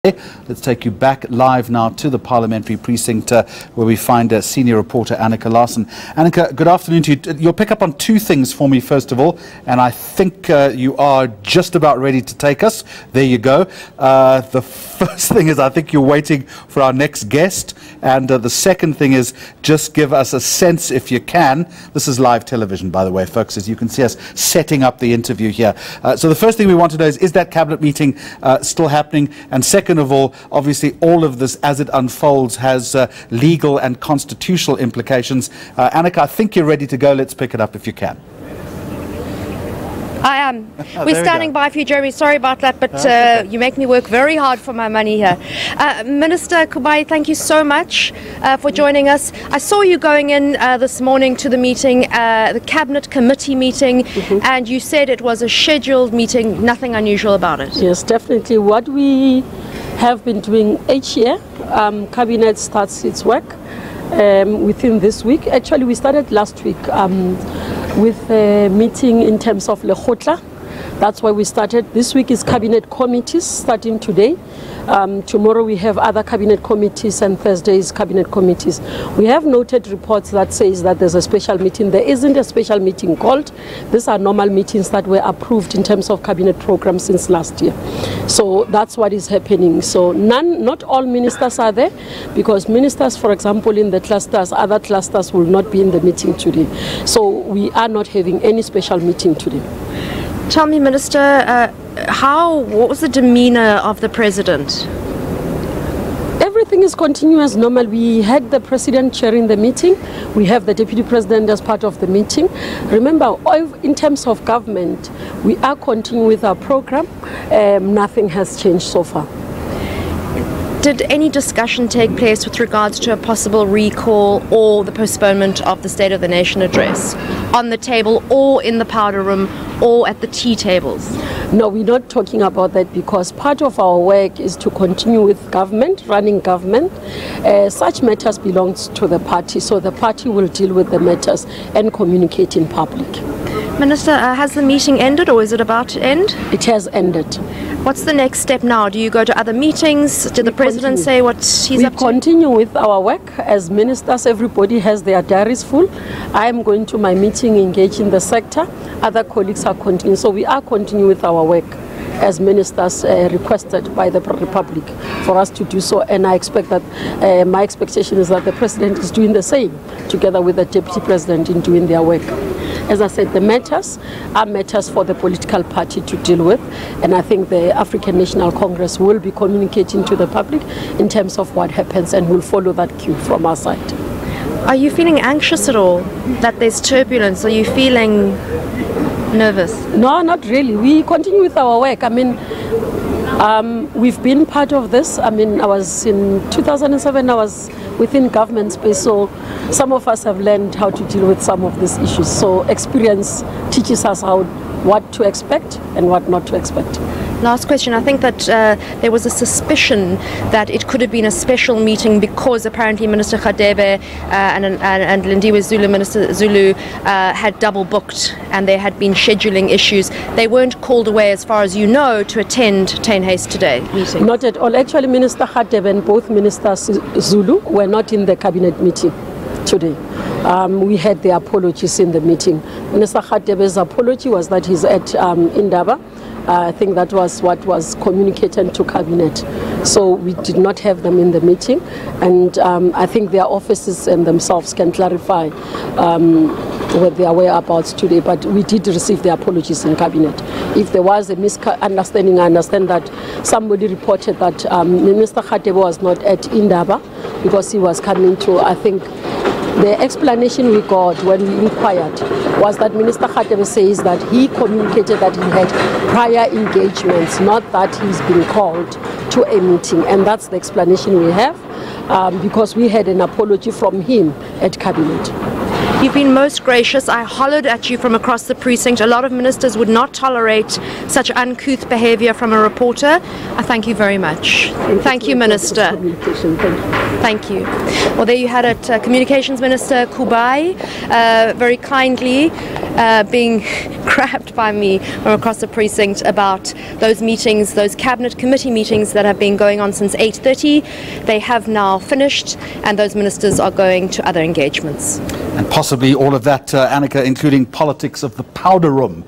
Let's take you back live now to the parliamentary precinct where we find senior reporter Annika Larsen. Annika, good afternoon to you. You'll pick up on two things for me first of all, and I think you are just about ready to take us. There you go. The first thing is I think you're waiting for our next guest, and the second thing is just give us a sense, if you can. This is live television, by the way, folks, as you can see us setting up the interview here. So the first thing we want to know is that cabinet meeting still happening? And second of all, obviously all of this as it unfolds has legal and constitutional implications. Annika, I think you're ready to go. Let's pick it up if you can. I am. We're standing by for you, Jeremy. Sorry about that, but you make me work very hard for my money here. Minister Kubai, thank you so much for joining us. I saw you going in this morning to the meeting, the Cabinet Committee meeting, and you said it was a scheduled meeting, nothing unusual about it. Yes, definitely. What we have been doing each year, Cabinet starts its work within this week. Actually, we started last week with a meeting in terms of Lekgotla. That's why we started. This week is cabinet committees starting today. Tomorrow we have other cabinet committees, and Thursday is cabinet committees. We have noted reports that says that there's a special meeting. There isn't a special meeting called. These are normal meetings that were approved in terms of cabinet programs since last year. So that's what is happening. So not all ministers are there, because ministers, for example, in the clusters, other clusters will not be in the meeting today. So we are not having any special meeting today. Tell me, Minister, what was the demeanor of the President? Everything is continuing as normal. We had the President chairing the meeting. We have the Deputy President as part of the meeting. Remember, in terms of government, we are continuing with our program. Nothing has changed so far. Did any discussion take place with regards to a possible recall or the postponement of the State of the Nation address on the table or in the powder room or at the tea tables? No, we're not talking about that, because part of our work is to continue with government, running government. Such matters belongs to the party, so the party will deal with the matters and communicate in public. Minister, has the meeting ended or is it about to end? It has ended. What's the next step now? Do you go to other meetings? Did the President say what he's up to? We continue with our work. As ministers, everybody has their diaries full. I'm going to my meeting, engage in the sector. Other colleagues are continuing. So we are continuing with our work as ministers requested by the Republic for us to do so. And I expect that, my expectation is that the President is doing the same, together with the Deputy President, in doing their work. As I said, the matters are matters for the political party to deal with, and I think the African National Congress will be communicating to the public in terms of what happens, and will follow that cue from our side. Are you feeling anxious at all that there's turbulence? Are you feeling nervous? No, not really. We continue with our work. I mean, we've been part of this. I mean, I was in 2007, I was within government space, so some of us have learned how to deal with some of these issues. So experience teaches us what to expect and what not to expect. Last question. I think that there was a suspicion that it could have been a special meeting because apparently Minister Radebe and Lindiwe Zulu, Minister Zulu, had double booked and there had been scheduling issues. They weren't called away, as far as you know, to attend Tainhaste today meeting. Not at all. Actually, Minister Radebe and both Ministers Zulu were not in the cabinet meeting today. We had the apologies in the meeting. Minister Radebe's apology was that he's at Indaba. I think that was what was communicated to Cabinet. So we did not have them in the meeting, and I think their offices and themselves can clarify what their whereabouts today, but we did receive the apologies in Cabinet. If there was a misunderstanding, I understand that somebody reported that Minister Radebe was not at Indaba because he was coming to, I think, the explanation we got when we inquired was that Minister Radebe says that he communicated that he had prior engagements, not that he's been called to a meeting. And that's the explanation we have, because we had an apology from him at Cabinet. You've been most gracious. I hollered at you from across the precinct. A lot of ministers would not tolerate such uncouth behavior from a reporter. I thank you very much. Thank you, Minister. Thank you. Well, there you had it, Communications Minister Kubai, very kindly being grabbed by me from across the precinct about those meetings, those cabinet committee meetings that have been going on since 8:30. They have now finished, and those ministers are going to other engagements. And possibly all of that, Annika, including politics of the powder room.